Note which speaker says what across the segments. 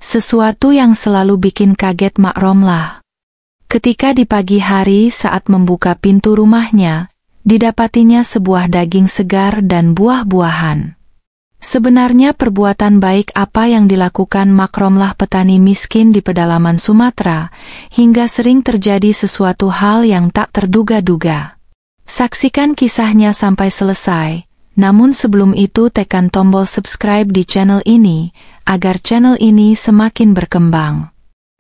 Speaker 1: Sesuatu yang selalu bikin kaget Mak Romlah. Ketika di pagi hari saat membuka pintu rumahnya, didapatinya sebuah daging segar dan buah-buahan. Sebenarnya perbuatan baik apa yang dilakukan Mak Romlah petani miskin di pedalaman Sumatera, hingga sering terjadi sesuatu hal yang tak terduga-duga. Saksikan kisahnya sampai selesai, namun sebelum itu tekan tombol subscribe di channel ini, agar channel ini semakin berkembang.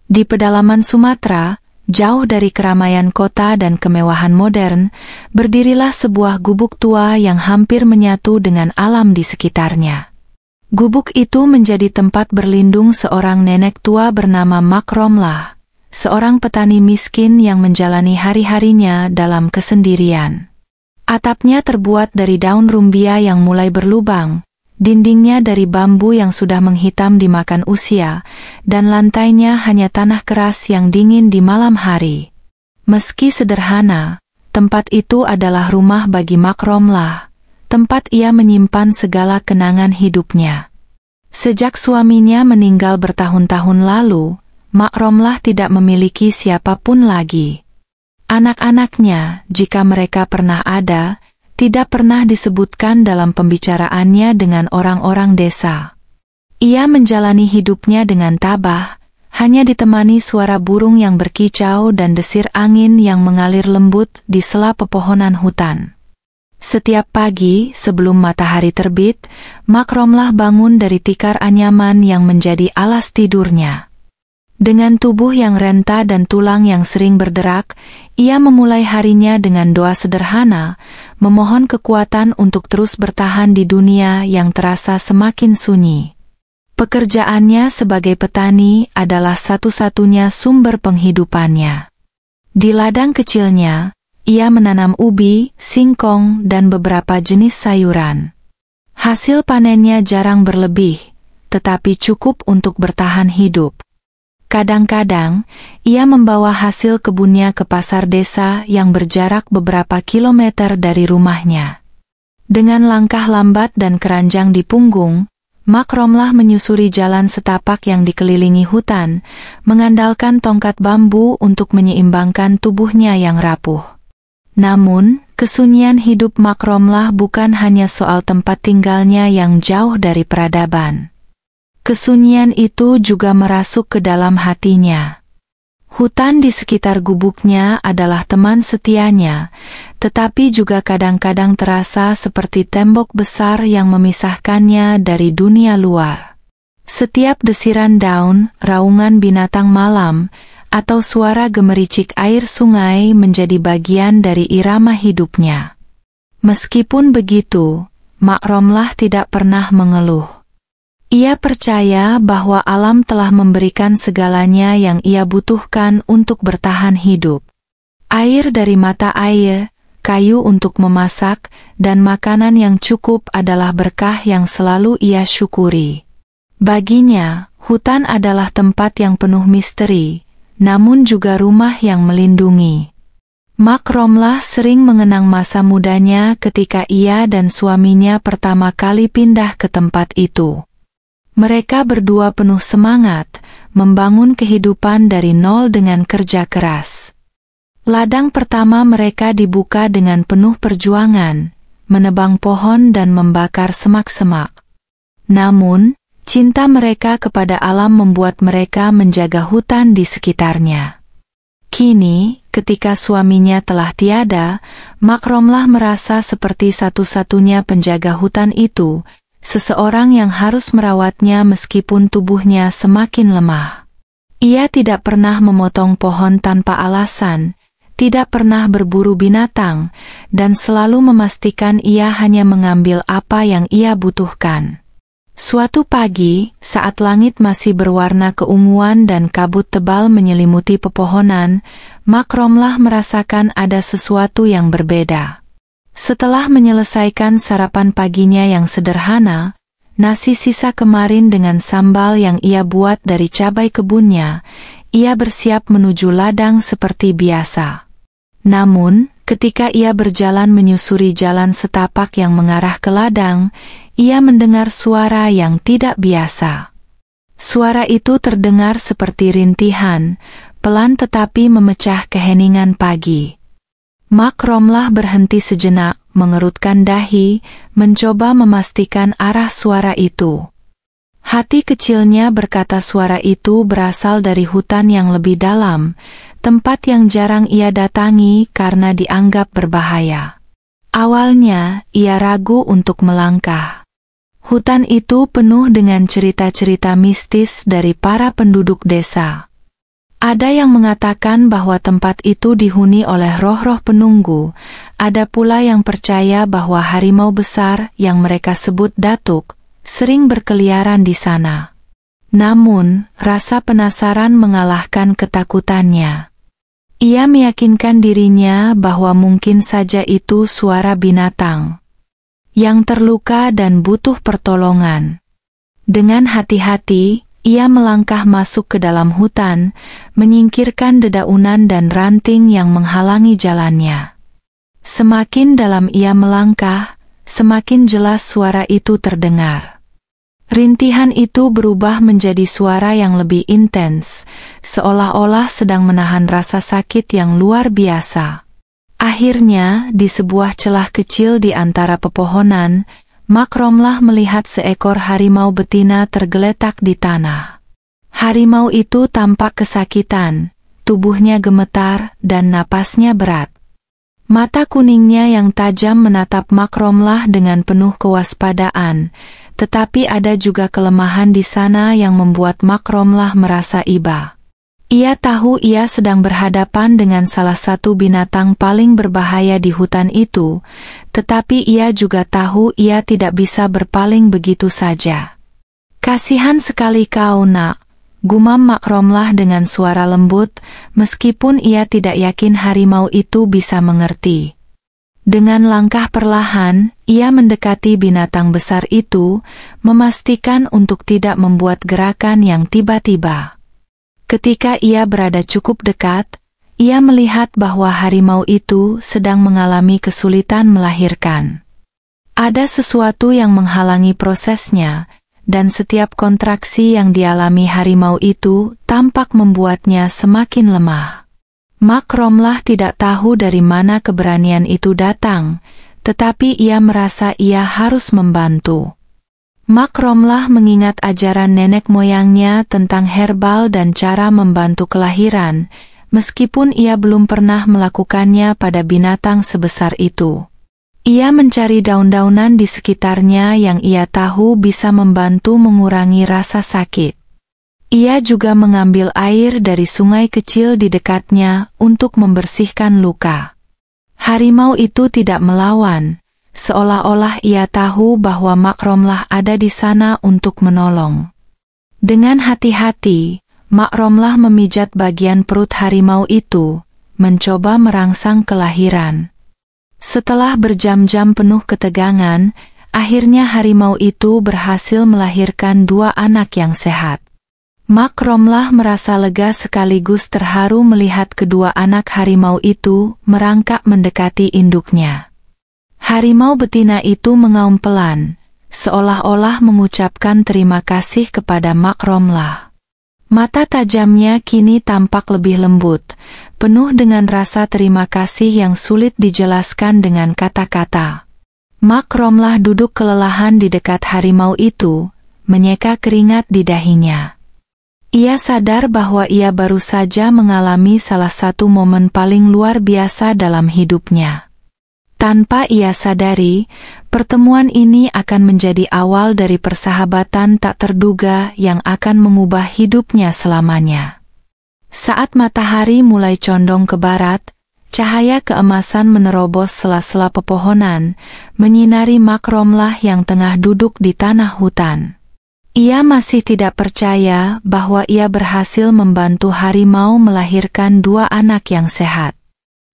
Speaker 1: Di pedalaman Sumatera, jauh dari keramaian kota dan kemewahan modern, berdirilah sebuah gubuk tua yang hampir menyatu dengan alam di sekitarnya. Gubuk itu menjadi tempat berlindung seorang nenek tua bernama Mak Romlah, seorang petani miskin yang menjalani hari-harinya dalam kesendirian. Atapnya terbuat dari daun rumbia yang mulai berlubang, dindingnya dari bambu yang sudah menghitam dimakan usia, dan lantainya hanya tanah keras yang dingin di malam hari. Meski sederhana, tempat itu adalah rumah bagi Mak Romlah, tempat ia menyimpan segala kenangan hidupnya. Sejak suaminya meninggal bertahun-tahun lalu, Mak Romlah tidak memiliki siapapun lagi. Anak-anaknya, jika mereka pernah ada, tidak pernah disebutkan dalam pembicaraannya dengan orang-orang desa. Ia menjalani hidupnya dengan tabah, hanya ditemani suara burung yang berkicau dan desir angin yang mengalir lembut di sela pepohonan hutan. Setiap pagi sebelum matahari terbit, Mak Romlah bangun dari tikar anyaman yang menjadi alas tidurnya. Dengan tubuh yang renta dan tulang yang sering berderak, ia memulai harinya dengan doa sederhana, memohon kekuatan untuk terus bertahan di dunia yang terasa semakin sunyi. Pekerjaannya sebagai petani adalah satu-satunya sumber penghidupannya. Di ladang kecilnya, ia menanam ubi, singkong, dan beberapa jenis sayuran. Hasil panennya jarang berlebih, tetapi cukup untuk bertahan hidup. Kadang-kadang, ia membawa hasil kebunnya ke pasar desa yang berjarak beberapa kilometer dari rumahnya. Dengan langkah lambat dan keranjang di punggung, Mak Romlah menyusuri jalan setapak yang dikelilingi hutan, mengandalkan tongkat bambu untuk menyeimbangkan tubuhnya yang rapuh. Namun, kesunyian hidup Mak Romlah bukan hanya soal tempat tinggalnya yang jauh dari peradaban. Kesunyian itu juga merasuk ke dalam hatinya. Hutan di sekitar gubuknya adalah teman setianya, tetapi juga kadang-kadang terasa seperti tembok besar yang memisahkannya dari dunia luar. Setiap desiran daun, raungan binatang malam, atau suara gemericik air sungai menjadi bagian dari irama hidupnya. Meskipun begitu, Mak Romlah tidak pernah mengeluh. Ia percaya bahwa alam telah memberikan segalanya yang ia butuhkan untuk bertahan hidup. Air dari mata air, kayu untuk memasak, dan makanan yang cukup adalah berkah yang selalu ia syukuri. Baginya, hutan adalah tempat yang penuh misteri, namun juga rumah yang melindungi. Mak Romlah sering mengenang masa mudanya ketika ia dan suaminya pertama kali pindah ke tempat itu. Mereka berdua penuh semangat, membangun kehidupan dari nol dengan kerja keras. Ladang pertama mereka dibuka dengan penuh perjuangan, menebang pohon dan membakar semak-semak. Namun, cinta mereka kepada alam membuat mereka menjaga hutan di sekitarnya. Kini, ketika suaminya telah tiada, Mak Romlah merasa seperti satu-satunya penjaga hutan itu, seseorang yang harus merawatnya meskipun tubuhnya semakin lemah. Ia tidak pernah memotong pohon tanpa alasan, tidak pernah berburu binatang, dan selalu memastikan ia hanya mengambil apa yang ia butuhkan. Suatu pagi, saat langit masih berwarna keunguan dan kabut tebal menyelimuti pepohonan, Mak Romlah merasakan ada sesuatu yang berbeda. Setelah menyelesaikan sarapan paginya yang sederhana, nasi sisa kemarin dengan sambal yang ia buat dari cabai kebunnya, ia bersiap menuju ladang seperti biasa. Namun, ketika ia berjalan menyusuri jalan setapak yang mengarah ke ladang, ia mendengar suara yang tidak biasa. Suara itu terdengar seperti rintihan, pelan tetapi memecah keheningan pagi. Mak Romlah berhenti sejenak, mengerutkan dahi, mencoba memastikan arah suara itu. Hati kecilnya berkata suara itu berasal dari hutan yang lebih dalam, tempat yang jarang ia datangi karena dianggap berbahaya. Awalnya, ia ragu untuk melangkah. Hutan itu penuh dengan cerita-cerita mistis dari para penduduk desa. Ada yang mengatakan bahwa tempat itu dihuni oleh roh-roh penunggu, ada pula yang percaya bahwa harimau besar yang mereka sebut datuk, sering berkeliaran di sana. Namun, rasa penasaran mengalahkan ketakutannya. Ia meyakinkan dirinya bahwa mungkin saja itu suara binatang yang terluka dan butuh pertolongan. Dengan hati-hati, ia melangkah masuk ke dalam hutan, menyingkirkan dedaunan dan ranting yang menghalangi jalannya. Semakin dalam ia melangkah, semakin jelas suara itu terdengar. Rintihan itu berubah menjadi suara yang lebih intens, seolah-olah sedang menahan rasa sakit yang luar biasa. Akhirnya, di sebuah celah kecil di antara pepohonan, Mak Romlah melihat seekor harimau betina tergeletak di tanah. Harimau itu tampak kesakitan, tubuhnya gemetar dan napasnya berat. Mata kuningnya yang tajam menatap Mak Romlah dengan penuh kewaspadaan, tetapi ada juga kelemahan di sana yang membuat Mak Romlah merasa iba. Ia tahu ia sedang berhadapan dengan salah satu binatang paling berbahaya di hutan itu, tetapi ia juga tahu ia tidak bisa berpaling begitu saja. "Kasihan sekali kau, nak," gumam Mak Romlah dengan suara lembut, meskipun ia tidak yakin harimau itu bisa mengerti. Dengan langkah perlahan, ia mendekati binatang besar itu, memastikan untuk tidak membuat gerakan yang tiba-tiba. Ketika ia berada cukup dekat, ia melihat bahwa harimau itu sedang mengalami kesulitan melahirkan. Ada sesuatu yang menghalangi prosesnya, dan setiap kontraksi yang dialami harimau itu tampak membuatnya semakin lemah. Mak Romlah tidak tahu dari mana keberanian itu datang, tetapi ia merasa ia harus membantu. Mak Romlah mengingat ajaran nenek moyangnya tentang herbal dan cara membantu kelahiran, meskipun ia belum pernah melakukannya pada binatang sebesar itu. Ia mencari daun-daunan di sekitarnya yang ia tahu bisa membantu mengurangi rasa sakit. Ia juga mengambil air dari sungai kecil di dekatnya untuk membersihkan luka. Harimau itu tidak melawan, seolah-olah ia tahu bahwa Mak Romlah ada di sana untuk menolong. Dengan hati-hati, Mak Romlah memijat bagian perut harimau itu, mencoba merangsang kelahiran. Setelah berjam-jam penuh ketegangan, akhirnya harimau itu berhasil melahirkan 2 anak yang sehat. Mak Romlah merasa lega sekaligus terharu melihat kedua anak harimau itu merangkak mendekati induknya. Harimau betina itu mengaum pelan, seolah-olah mengucapkan terima kasih kepada Mak Romlah. Mata tajamnya kini tampak lebih lembut, penuh dengan rasa terima kasih yang sulit dijelaskan dengan kata-kata. Mak Romlah duduk kelelahan di dekat harimau itu, menyeka keringat di dahinya. Ia sadar bahwa ia baru saja mengalami salah satu momen paling luar biasa dalam hidupnya. Tanpa ia sadari, pertemuan ini akan menjadi awal dari persahabatan tak terduga yang akan mengubah hidupnya selamanya. Saat matahari mulai condong ke barat, cahaya keemasan menerobos sela-sela pepohonan, menyinari Mak Romlah yang tengah duduk di tanah hutan. Ia masih tidak percaya bahwa ia berhasil membantu harimau melahirkan 2 anak yang sehat.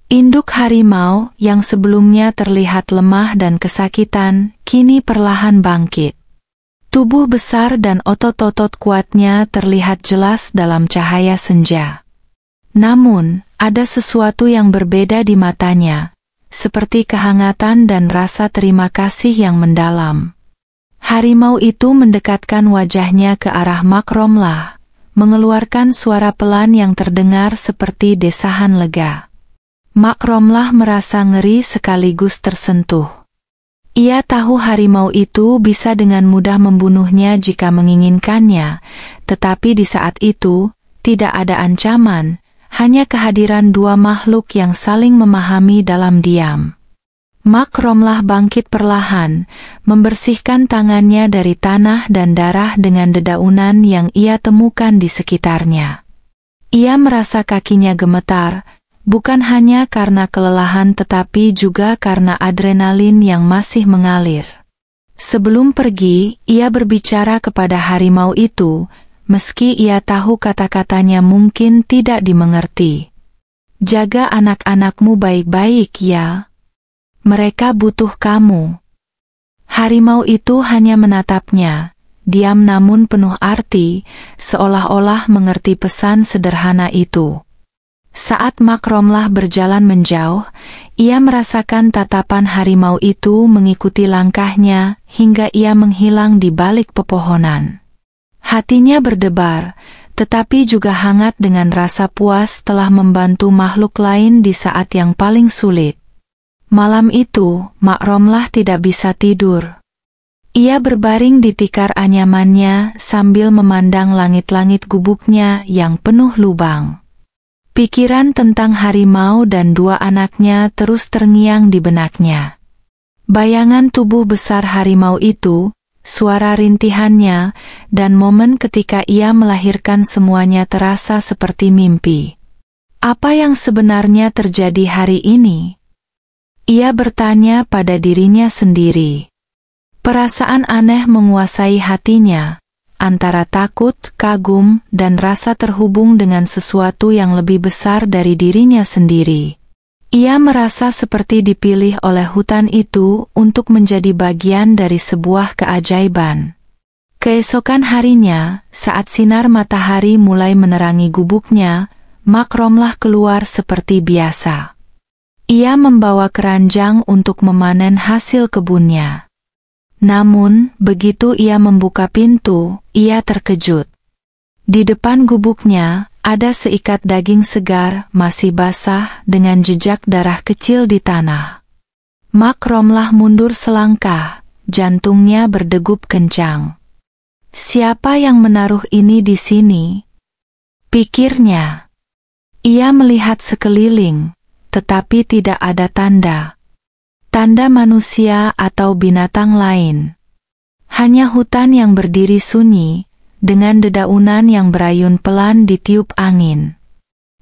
Speaker 1: Induk harimau yang sebelumnya terlihat lemah dan kesakitan, kini perlahan bangkit. Tubuh besar dan otot-otot kuatnya terlihat jelas dalam cahaya senja. Namun, ada sesuatu yang berbeda di matanya, seperti kehangatan dan rasa terima kasih yang mendalam. Harimau itu mendekatkan wajahnya ke arah Mak Romlah, mengeluarkan suara pelan yang terdengar seperti desahan lega. Mak Romlah merasa ngeri sekaligus tersentuh. Ia tahu harimau itu bisa dengan mudah membunuhnya jika menginginkannya, tetapi di saat itu, tidak ada ancaman, hanya kehadiran dua makhluk yang saling memahami dalam diam. Mak Romlah bangkit perlahan, membersihkan tangannya dari tanah dan darah dengan dedaunan yang ia temukan di sekitarnya. Ia merasa kakinya gemetar, bukan hanya karena kelelahan tetapi juga karena adrenalin yang masih mengalir. Sebelum pergi, ia berbicara kepada harimau itu, meski ia tahu kata-katanya mungkin tidak dimengerti. Jaga anak-anakmu baik-baik ya. Mereka butuh kamu. Harimau itu hanya menatapnya, diam namun penuh arti, seolah-olah mengerti pesan sederhana itu. Saat Mak Romlah berjalan menjauh, ia merasakan tatapan harimau itu mengikuti langkahnya hingga ia menghilang di balik pepohonan. Hatinya berdebar, tetapi juga hangat dengan rasa puas telah membantu makhluk lain di saat yang paling sulit. Malam itu, Mak Romlah tidak bisa tidur. Ia berbaring di tikar anyamannya sambil memandang langit-langit gubuknya yang penuh lubang. Pikiran tentang harimau dan dua anaknya terus terngiang di benaknya. Bayangan tubuh besar harimau itu, suara rintihannya, dan momen ketika ia melahirkan semuanya terasa seperti mimpi. Apa yang sebenarnya terjadi hari ini? Ia bertanya pada dirinya sendiri. Perasaan aneh menguasai hatinya, antara takut, kagum, dan rasa terhubung dengan sesuatu yang lebih besar dari dirinya sendiri. Ia merasa seperti dipilih oleh hutan itu untuk menjadi bagian dari sebuah keajaiban. Keesokan harinya, saat sinar matahari mulai menerangi gubuknya, Mak Romlah keluar seperti biasa. Ia membawa keranjang untuk memanen hasil kebunnya. Namun, begitu ia membuka pintu, ia terkejut. Di depan gubuknya, ada seikat daging segar, masih basah, dengan jejak darah kecil di tanah. Mak Romlah mundur selangkah, jantungnya berdegup kencang. Siapa yang menaruh ini di sini? Pikirnya. Ia melihat sekeliling, tetapi tidak ada tanda manusia atau binatang lain. Hanya hutan yang berdiri sunyi, dengan dedaunan yang berayun pelan ditiup angin.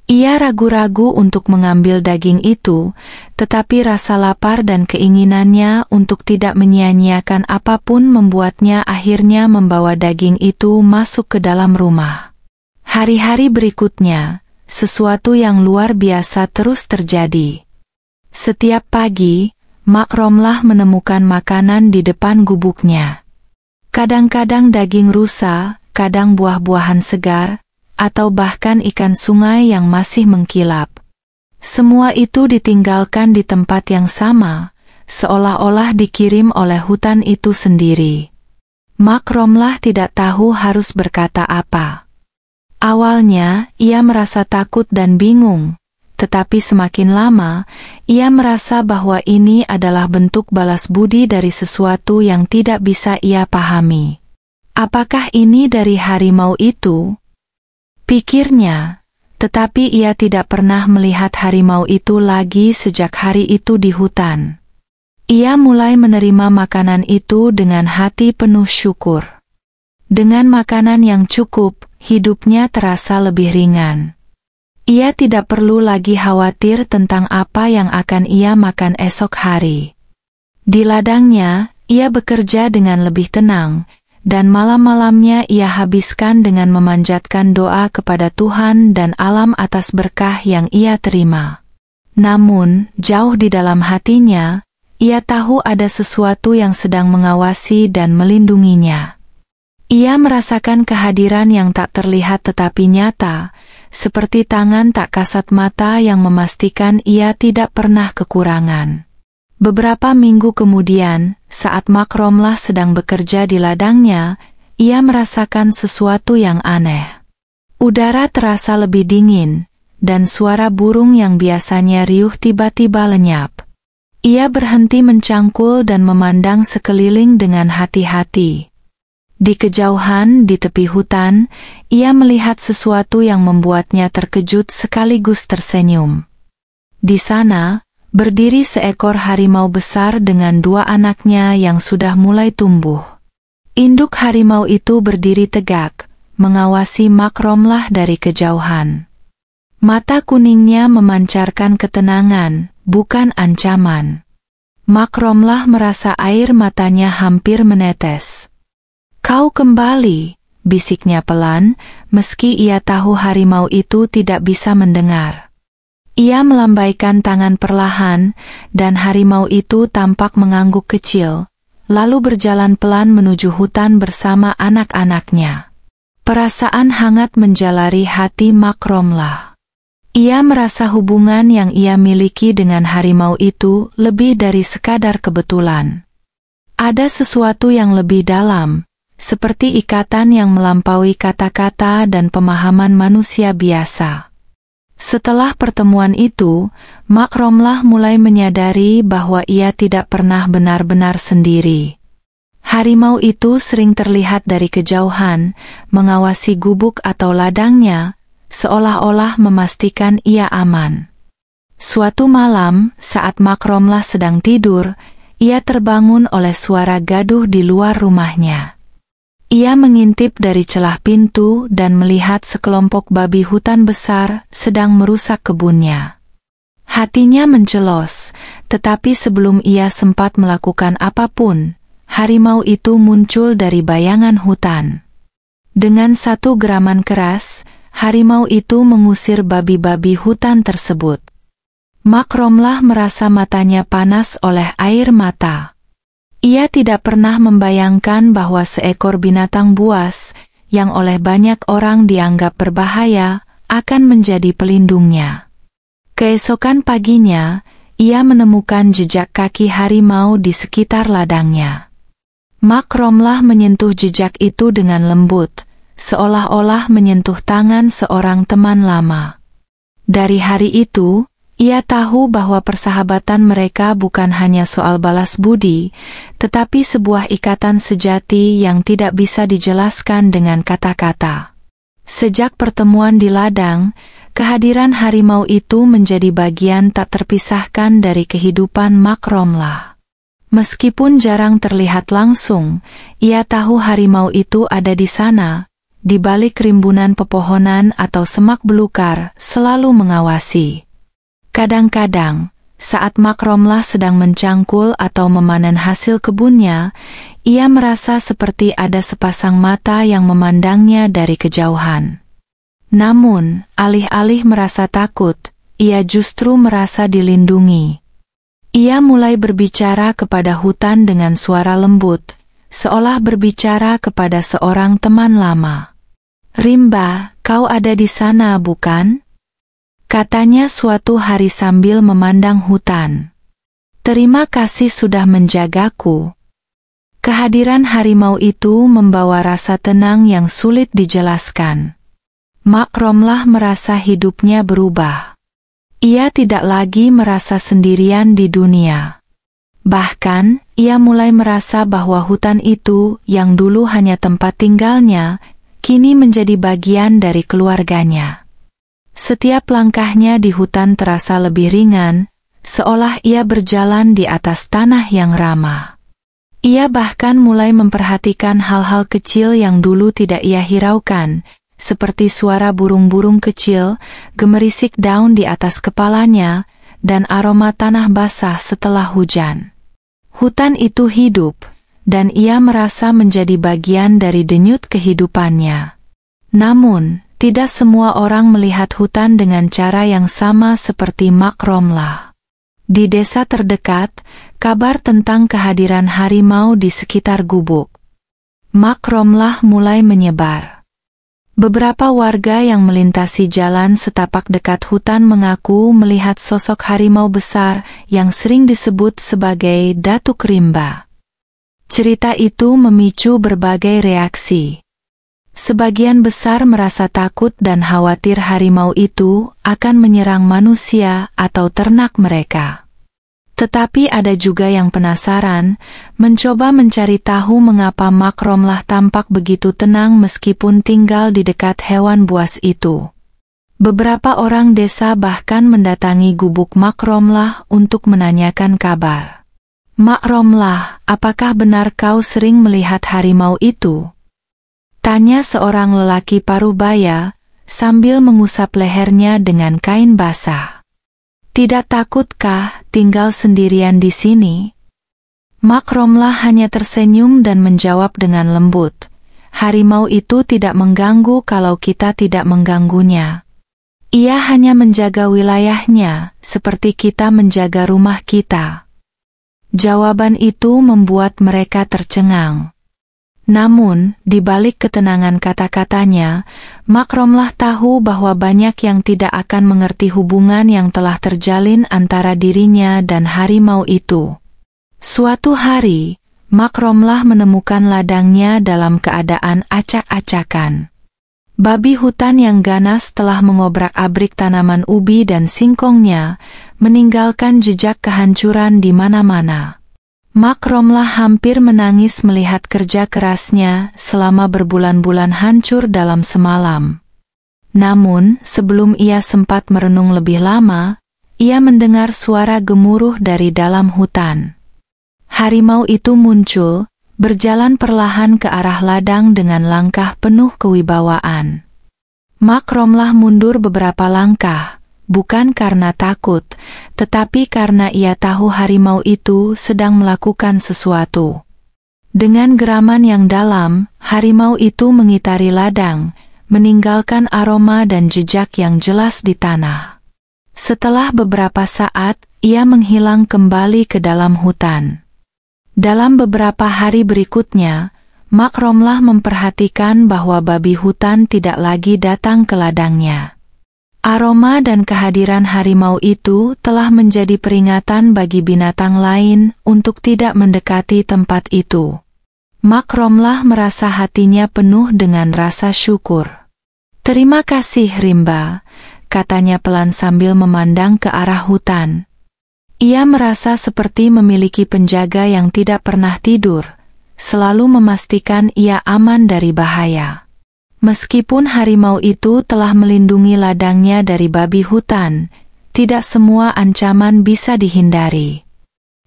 Speaker 1: Ia ragu-ragu untuk mengambil daging itu, tetapi rasa lapar dan keinginannya untuk tidak menyia-nyiakan apapun membuatnya akhirnya membawa daging itu masuk ke dalam rumah. Hari-hari berikutnya, sesuatu yang luar biasa terus terjadi. Setiap pagi, Mak Romlah menemukan makanan di depan gubuknya. Kadang-kadang daging rusa, kadang buah-buahan segar, atau bahkan ikan sungai yang masih mengkilap. Semua itu ditinggalkan di tempat yang sama, seolah-olah dikirim oleh hutan itu sendiri. Mak Romlah tidak tahu harus berkata apa. Awalnya, ia merasa takut dan bingung, tetapi semakin lama, ia merasa bahwa ini adalah bentuk balas budi dari sesuatu yang tidak bisa ia pahami. Apakah ini dari harimau itu? Pikirnya, tetapi ia tidak pernah melihat harimau itu lagi sejak hari itu di hutan. Ia mulai menerima makanan itu dengan hati penuh syukur. Dengan makanan yang cukup, hidupnya terasa lebih ringan. Ia tidak perlu lagi khawatir tentang apa yang akan ia makan esok hari. Di ladangnya, ia bekerja dengan lebih tenang, dan malam-malamnya ia habiskan dengan memanjatkan doa kepada Tuhan dan alam atas berkah yang ia terima. Namun, jauh di dalam hatinya, ia tahu ada sesuatu yang sedang mengawasi dan melindunginya. Ia merasakan kehadiran yang tak terlihat tetapi nyata, seperti tangan tak kasat mata yang memastikan ia tidak pernah kekurangan. Beberapa minggu kemudian, saat Makromlah sedang bekerja di ladangnya, ia merasakan sesuatu yang aneh. Udara terasa lebih dingin, dan suara burung yang biasanya riuh tiba-tiba lenyap. Ia berhenti mencangkul dan memandang sekeliling dengan hati-hati. Di kejauhan, di tepi hutan, ia melihat sesuatu yang membuatnya terkejut sekaligus tersenyum. Di sana, berdiri seekor harimau besar dengan dua anaknya yang sudah mulai tumbuh. Induk harimau itu berdiri tegak, mengawasi Makromlah dari kejauhan. Mata kuningnya memancarkan ketenangan, bukan ancaman. Makromlah merasa air matanya hampir menetes. "Kau kembali," bisiknya pelan, meski ia tahu harimau itu tidak bisa mendengar. Ia melambaikan tangan perlahan, dan harimau itu tampak mengangguk kecil, lalu berjalan pelan menuju hutan bersama anak-anaknya. Perasaan hangat menjalari hati Makromlah. Ia merasa hubungan yang ia miliki dengan harimau itu lebih dari sekadar kebetulan. Ada sesuatu yang lebih dalam, seperti ikatan yang melampaui kata-kata dan pemahaman manusia biasa. Setelah pertemuan itu, Makromlah mulai menyadari bahwa ia tidak pernah benar-benar sendiri. Harimau itu sering terlihat dari kejauhan, mengawasi gubuk atau ladangnya, seolah-olah memastikan ia aman. Suatu malam, saat Makromlah sedang tidur, ia terbangun oleh suara gaduh di luar rumahnya. Ia mengintip dari celah pintu dan melihat sekelompok babi hutan besar sedang merusak kebunnya. Hatinya mencelos, tetapi sebelum ia sempat melakukan apapun, harimau itu muncul dari bayangan hutan. Dengan satu geraman keras, harimau itu mengusir babi-babi hutan tersebut. Makromlah merasa matanya panas oleh air mata. Ia tidak pernah membayangkan bahwa seekor binatang buas, yang oleh banyak orang dianggap berbahaya, akan menjadi pelindungnya. Keesokan paginya, ia menemukan jejak kaki harimau di sekitar ladangnya. Makromlah menyentuh jejak itu dengan lembut, seolah-olah menyentuh tangan seorang teman lama. Dari hari itu, ia tahu bahwa persahabatan mereka bukan hanya soal balas budi, tetapi sebuah ikatan sejati yang tidak bisa dijelaskan dengan kata-kata. Sejak pertemuan di ladang, kehadiran harimau itu menjadi bagian tak terpisahkan dari kehidupan Makromlah. Meskipun jarang terlihat langsung, ia tahu harimau itu ada di sana, di balik rimbunan pepohonan atau semak belukar, selalu mengawasi. Kadang-kadang, saat Makromlah sedang mencangkul atau memanen hasil kebunnya, ia merasa seperti ada sepasang mata yang memandangnya dari kejauhan. Namun, alih-alih merasa takut, ia justru merasa dilindungi. Ia mulai berbicara kepada hutan dengan suara lembut, seolah berbicara kepada seorang teman lama. "Rimba, kau ada di sana, bukan?" katanya suatu hari sambil memandang hutan. "Terima kasih sudah menjagaku." Kehadiran harimau itu membawa rasa tenang yang sulit dijelaskan. Makromlah merasa hidupnya berubah. Ia tidak lagi merasa sendirian di dunia. Bahkan, ia mulai merasa bahwa hutan itu, yang dulu hanya tempat tinggalnya, kini menjadi bagian dari keluarganya. Setiap langkahnya di hutan terasa lebih ringan, seolah ia berjalan di atas tanah yang ramah. Ia bahkan mulai memperhatikan hal-hal kecil yang dulu tidak ia hiraukan, seperti suara burung-burung kecil, gemerisik daun di atas kepalanya, dan aroma tanah basah setelah hujan. Hutan itu hidup, dan ia merasa menjadi bagian dari denyut kehidupannya. Namun, tidak semua orang melihat hutan dengan cara yang sama seperti Makromlah. Di desa terdekat, kabar tentang kehadiran harimau di sekitar gubuk Makromlah mulai menyebar. Beberapa warga yang melintasi jalan setapak dekat hutan mengaku melihat sosok harimau besar yang sering disebut sebagai Datuk Rimba. Cerita itu memicu berbagai reaksi. Sebagian besar merasa takut dan khawatir harimau itu akan menyerang manusia atau ternak mereka. Tetapi ada juga yang penasaran, mencoba mencari tahu mengapa Mak Romlah tampak begitu tenang meskipun tinggal di dekat hewan buas itu. Beberapa orang desa bahkan mendatangi gubuk Mak Romlah untuk menanyakan kabar. "Mak Romlah, apakah benar kau sering melihat harimau itu?" tanya seorang lelaki parubaya, sambil mengusap lehernya dengan kain basah. "Tidak takutkah tinggal sendirian di sini?" Mak Romlah hanya tersenyum dan menjawab dengan lembut, "Harimau itu tidak mengganggu kalau kita tidak mengganggunya. Ia hanya menjaga wilayahnya, seperti kita menjaga rumah kita." Jawaban itu membuat mereka tercengang. Namun, di balik ketenangan kata-katanya, Mak Romlah tahu bahwa banyak yang tidak akan mengerti hubungan yang telah terjalin antara dirinya dan harimau itu. Suatu hari, Mak Romlah menemukan ladangnya dalam keadaan acak-acakan. Babi hutan yang ganas telah mengobrak-abrik tanaman ubi dan singkongnya, meninggalkan jejak kehancuran di mana-mana. Mak Romlah hampir menangis melihat kerja kerasnya selama berbulan-bulan hancur dalam semalam. Namun, sebelum ia sempat merenung lebih lama, ia mendengar suara gemuruh dari dalam hutan. Harimau itu muncul, berjalan perlahan ke arah ladang dengan langkah penuh kewibawaan. Mak Romlah mundur beberapa langkah, bukan karena takut, tetapi karena ia tahu harimau itu sedang melakukan sesuatu. Dengan geraman yang dalam, harimau itu mengitari ladang, meninggalkan aroma dan jejak yang jelas di tanah. Setelah beberapa saat, ia menghilang kembali ke dalam hutan. Dalam beberapa hari berikutnya, Mak Romlah memperhatikan bahwa babi hutan tidak lagi datang ke ladangnya. Aroma dan kehadiran harimau itu telah menjadi peringatan bagi binatang lain untuk tidak mendekati tempat itu. Mak Romlah merasa hatinya penuh dengan rasa syukur. "Terima kasih Rimba," katanya pelan sambil memandang ke arah hutan. Ia merasa seperti memiliki penjaga yang tidak pernah tidur, selalu memastikan ia aman dari bahaya. Meskipun harimau itu telah melindungi ladangnya dari babi hutan, tidak semua ancaman bisa dihindari.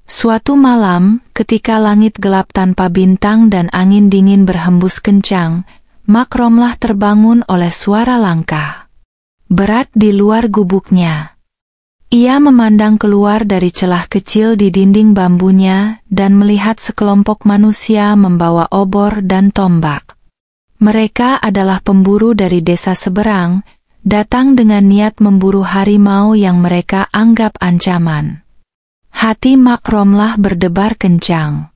Speaker 1: Suatu malam, ketika langit gelap tanpa bintang dan angin dingin berhembus kencang, Mak Romlah terbangun oleh suara langkah berat di luar gubuknya. Ia memandang keluar dari celah kecil di dinding bambunya dan melihat sekelompok manusia membawa obor dan tombak. Mereka adalah pemburu dari desa seberang, datang dengan niat memburu harimau yang mereka anggap ancaman. Hati Mak Romlah berdebar kencang.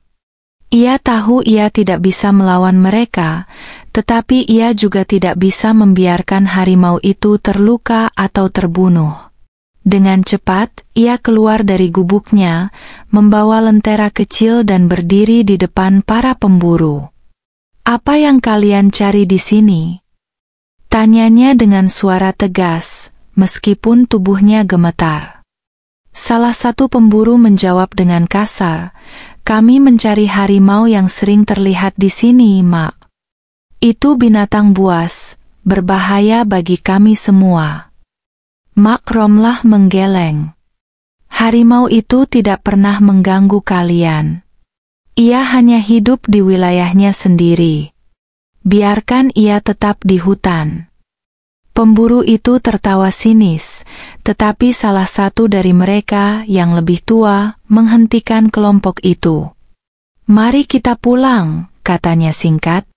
Speaker 1: Ia tahu ia tidak bisa melawan mereka, tetapi ia juga tidak bisa membiarkan harimau itu terluka atau terbunuh. Dengan cepat, ia keluar dari gubuknya, membawa lentera kecil dan berdiri di depan para pemburu. "Apa yang kalian cari di sini?" tanyanya dengan suara tegas, meskipun tubuhnya gemetar. Salah satu pemburu menjawab dengan kasar, "Kami mencari harimau yang sering terlihat di sini, Mak. Itu binatang buas, berbahaya bagi kami semua." Mak Romlah menggeleng. "Harimau itu tidak pernah mengganggu kalian. Ia hanya hidup di wilayahnya sendiri. Biarkan ia tetap di hutan." Pemburu itu tertawa sinis, tetapi salah satu dari mereka yang lebih tua menghentikan kelompok itu. "Mari kita pulang," katanya singkat.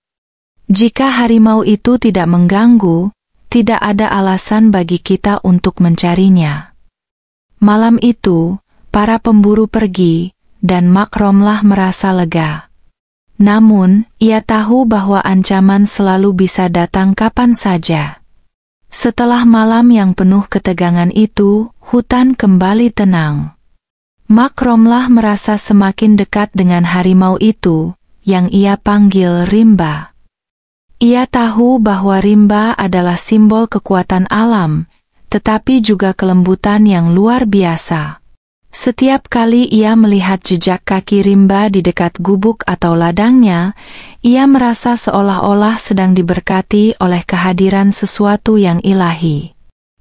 Speaker 1: "Jika harimau itu tidak mengganggu, tidak ada alasan bagi kita untuk mencarinya." Malam itu, para pemburu pergi, dan Mak Romlah merasa lega. Namun, ia tahu bahwa ancaman selalu bisa datang kapan saja. Setelah malam yang penuh ketegangan itu, hutan kembali tenang. Mak Romlah merasa semakin dekat dengan harimau itu, yang ia panggil Rimba. Ia tahu bahwa Rimba adalah simbol kekuatan alam, tetapi juga kelembutan yang luar biasa. Setiap kali ia melihat jejak kaki Rimba di dekat gubuk atau ladangnya, ia merasa seolah-olah sedang diberkati oleh kehadiran sesuatu yang ilahi.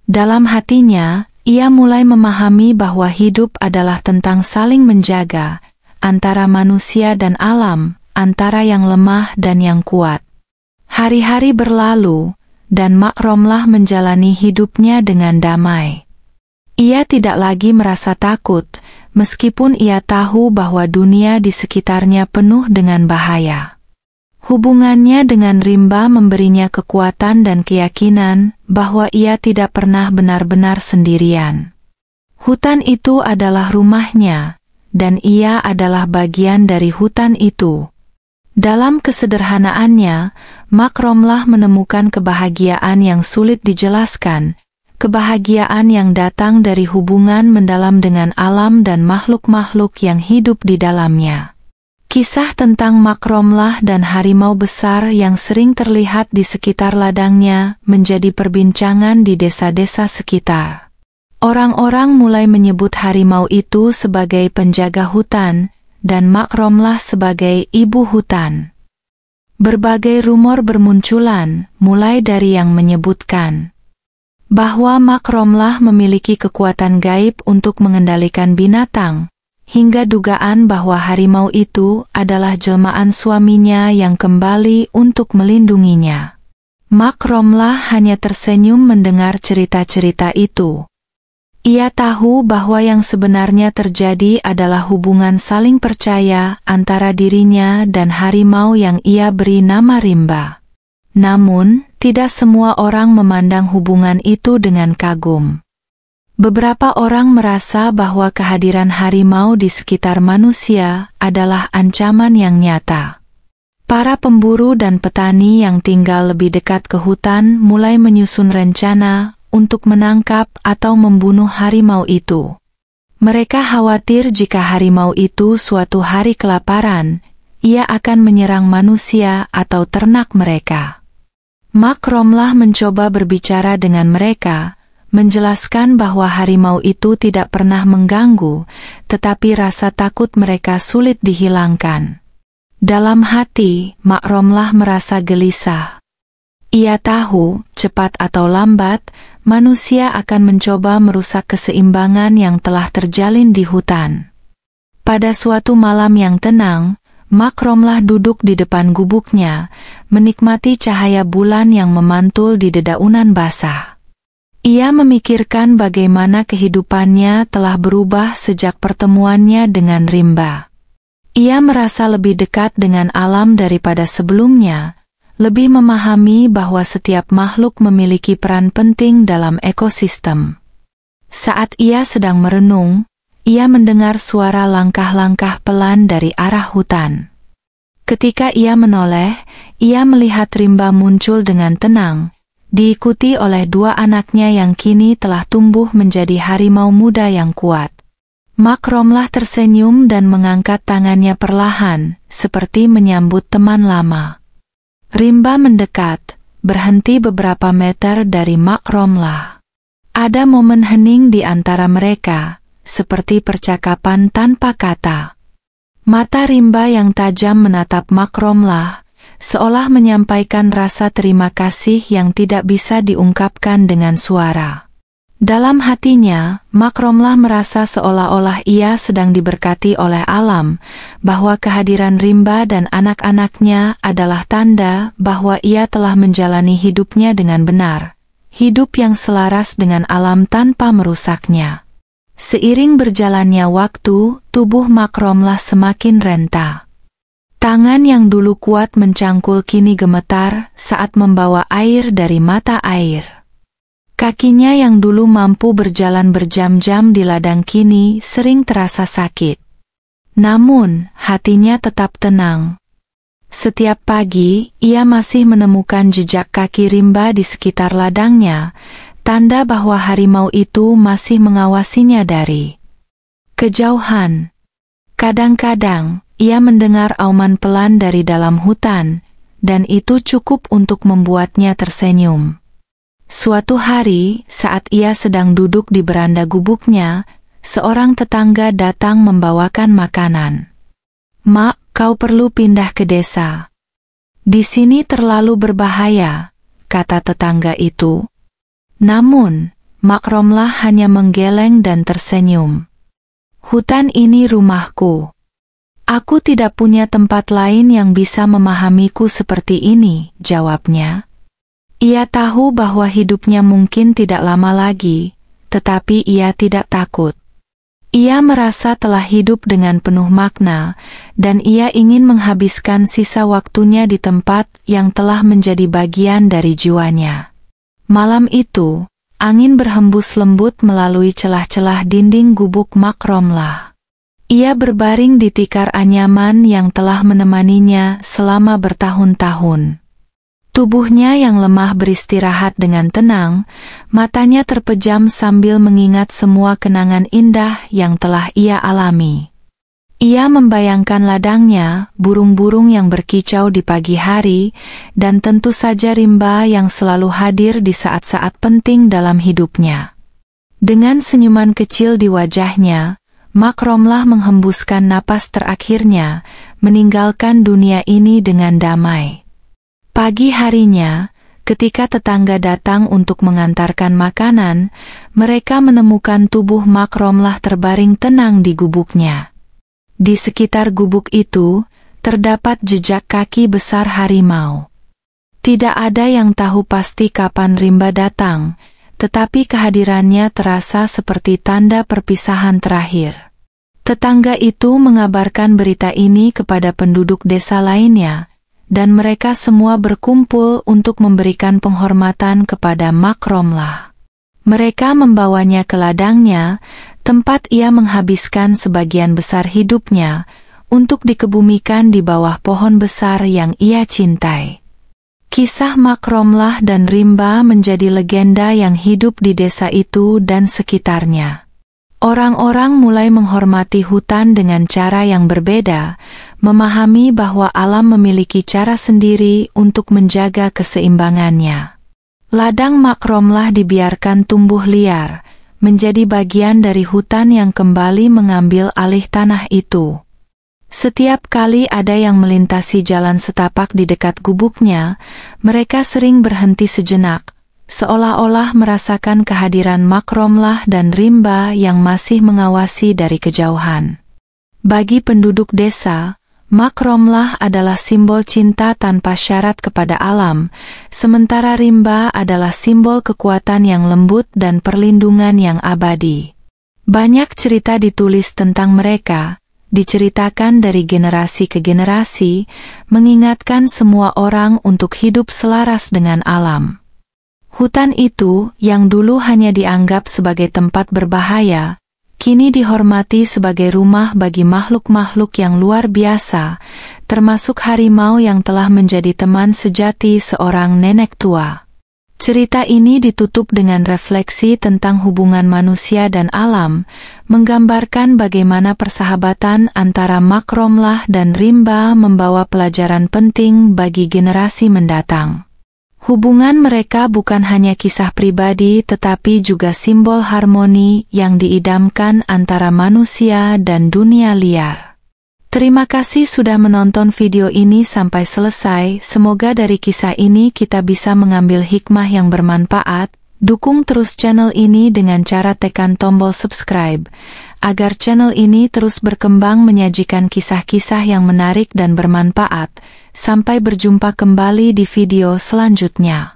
Speaker 1: Dalam hatinya, ia mulai memahami bahwa hidup adalah tentang saling menjaga, antara manusia dan alam, antara yang lemah dan yang kuat. Hari-hari berlalu, dan Mak Romlah menjalani hidupnya dengan damai. Ia tidak lagi merasa takut, meskipun ia tahu bahwa dunia di sekitarnya penuh dengan bahaya. Hubungannya dengan Rimba memberinya kekuatan dan keyakinan bahwa ia tidak pernah benar-benar sendirian. Hutan itu adalah rumahnya, dan ia adalah bagian dari hutan itu. Dalam kesederhanaannya, Mak Romlah menemukan kebahagiaan yang sulit dijelaskan, kebahagiaan yang datang dari hubungan mendalam dengan alam dan makhluk-makhluk yang hidup di dalamnya. Kisah tentang Mak Romlah dan harimau besar yang sering terlihat di sekitar ladangnya menjadi perbincangan di desa-desa sekitar. Orang-orang mulai menyebut harimau itu sebagai penjaga hutan, dan Mak Romlah sebagai ibu hutan. Berbagai rumor bermunculan, mulai dari yang menyebutkan bahwa Mak Romlah memiliki kekuatan gaib untuk mengendalikan binatang, hingga dugaan bahwa harimau itu adalah jelmaan suaminya yang kembali untuk melindunginya. Mak Romlah hanya tersenyum mendengar cerita-cerita itu. Ia tahu bahwa yang sebenarnya terjadi adalah hubungan saling percaya antara dirinya dan harimau yang ia beri nama Rimba. Namun, tidak semua orang memandang hubungan itu dengan kagum. Beberapa orang merasa bahwa kehadiran harimau di sekitar manusia adalah ancaman yang nyata. Para pemburu dan petani yang tinggal lebih dekat ke hutan mulai menyusun rencana untuk menangkap atau membunuh harimau itu. Mereka khawatir jika harimau itu suatu hari kelaparan, ia akan menyerang manusia atau ternak mereka. Mak Romlah mencoba berbicara dengan mereka, menjelaskan bahwa harimau itu tidak pernah mengganggu, tetapi rasa takut mereka sulit dihilangkan. Dalam hati, Mak Romlah merasa gelisah. Ia tahu, cepat atau lambat, manusia akan mencoba merusak keseimbangan yang telah terjalin di hutan. Pada suatu malam yang tenang, Mak Romlah duduk di depan gubuknya, menikmati cahaya bulan yang memantul di dedaunan basah. Ia memikirkan bagaimana kehidupannya telah berubah sejak pertemuannya dengan Rimba. Ia merasa lebih dekat dengan alam daripada sebelumnya, lebih memahami bahwa setiap makhluk memiliki peran penting dalam ekosistem. Saat ia sedang merenung, ia mendengar suara langkah-langkah pelan dari arah hutan. Ketika ia menoleh, ia melihat Rimba muncul dengan tenang, diikuti oleh dua anaknya yang kini telah tumbuh menjadi harimau muda yang kuat. Mak Romlah tersenyum dan mengangkat tangannya perlahan, seperti menyambut teman lama. Rimba mendekat, berhenti beberapa meter dari Mak Romlah. Ada momen hening di antara mereka, seperti percakapan tanpa kata. Mata Rimba yang tajam menatap Mak Romlah, seolah menyampaikan rasa terima kasih yang tidak bisa diungkapkan dengan suara. Dalam hatinya, Mak Romlah merasa seolah-olah ia sedang diberkati oleh alam, bahwa kehadiran Rimba dan anak-anaknya adalah tanda bahwa ia telah menjalani hidupnya dengan benar, hidup yang selaras dengan alam tanpa merusaknya. Seiring berjalannya waktu, tubuh Mak Romlah semakin renta. Tangan yang dulu kuat mencangkul kini gemetar saat membawa air dari mata air. Kakinya yang dulu mampu berjalan berjam-jam di ladang kini sering terasa sakit. Namun, hatinya tetap tenang. Setiap pagi, ia masih menemukan jejak kaki rimba di sekitar ladangnya, tanda bahwa harimau itu masih mengawasinya dari kejauhan. Kadang-kadang, ia mendengar auman pelan dari dalam hutan, dan itu cukup untuk membuatnya tersenyum. Suatu hari, saat ia sedang duduk di beranda gubuknya, seorang tetangga datang membawakan makanan. "Mak, kau perlu pindah ke desa. Di sini terlalu berbahaya," kata tetangga itu. Namun, Mak Romlah hanya menggeleng dan tersenyum. "Hutan ini rumahku. Aku tidak punya tempat lain yang bisa memahamiku seperti ini," jawabnya. Ia tahu bahwa hidupnya mungkin tidak lama lagi, tetapi ia tidak takut. Ia merasa telah hidup dengan penuh makna, dan ia ingin menghabiskan sisa waktunya di tempat yang telah menjadi bagian dari jiwanya. Malam itu, angin berhembus lembut melalui celah-celah dinding gubuk Mak Romlah. Ia berbaring di tikar anyaman yang telah menemaninya selama bertahun-tahun. Tubuhnya yang lemah beristirahat dengan tenang, matanya terpejam sambil mengingat semua kenangan indah yang telah ia alami. Ia membayangkan ladangnya, burung-burung yang berkicau di pagi hari, dan tentu saja rimba yang selalu hadir di saat-saat penting dalam hidupnya. Dengan senyuman kecil di wajahnya, Mak Romlah menghembuskan napas terakhirnya, meninggalkan dunia ini dengan damai. Pagi harinya, ketika tetangga datang untuk mengantarkan makanan, mereka menemukan tubuh Mak Romlah terbaring tenang di gubuknya. Di sekitar gubuk itu, terdapat jejak kaki besar harimau. Tidak ada yang tahu pasti kapan rimba datang, tetapi kehadirannya terasa seperti tanda perpisahan terakhir. Tetangga itu mengabarkan berita ini kepada penduduk desa lainnya, dan mereka semua berkumpul untuk memberikan penghormatan kepada Mak Romlah. Mereka membawanya ke ladangnya, tempat ia menghabiskan sebagian besar hidupnya, untuk dikebumikan di bawah pohon besar yang ia cintai. Kisah Mak Romlah dan rimba menjadi legenda yang hidup di desa itu dan sekitarnya. Orang-orang mulai menghormati hutan dengan cara yang berbeda, memahami bahwa alam memiliki cara sendiri untuk menjaga keseimbangannya. Ladang Mak Romlah dibiarkan tumbuh liar, menjadi bagian dari hutan yang kembali mengambil alih tanah itu. Setiap kali ada yang melintasi jalan setapak di dekat gubuknya, mereka sering berhenti sejenak, seolah-olah merasakan kehadiran Mak Romlah dan rimba yang masih mengawasi dari kejauhan. Bagi penduduk desa, Mak Romlah adalah simbol cinta tanpa syarat kepada alam, sementara rimba adalah simbol kekuatan yang lembut dan perlindungan yang abadi. Banyak cerita ditulis tentang mereka, diceritakan dari generasi ke generasi, mengingatkan semua orang untuk hidup selaras dengan alam. Hutan itu, yang dulu hanya dianggap sebagai tempat berbahaya, kini dihormati sebagai rumah bagi makhluk-makhluk yang luar biasa, termasuk harimau yang telah menjadi teman sejati seorang nenek tua. Cerita ini ditutup dengan refleksi tentang hubungan manusia dan alam, menggambarkan bagaimana persahabatan antara Mak Romlah dan rimba membawa pelajaran penting bagi generasi mendatang. Hubungan mereka bukan hanya kisah pribadi tetapi juga simbol harmoni yang diidamkan antara manusia dan dunia liar. Terima kasih sudah menonton video ini sampai selesai. Semoga dari kisah ini kita bisa mengambil hikmah yang bermanfaat. Dukung terus channel ini dengan cara tekan tombol subscribe, agar channel ini terus berkembang menyajikan kisah-kisah yang menarik dan bermanfaat. Sampai berjumpa kembali di video selanjutnya.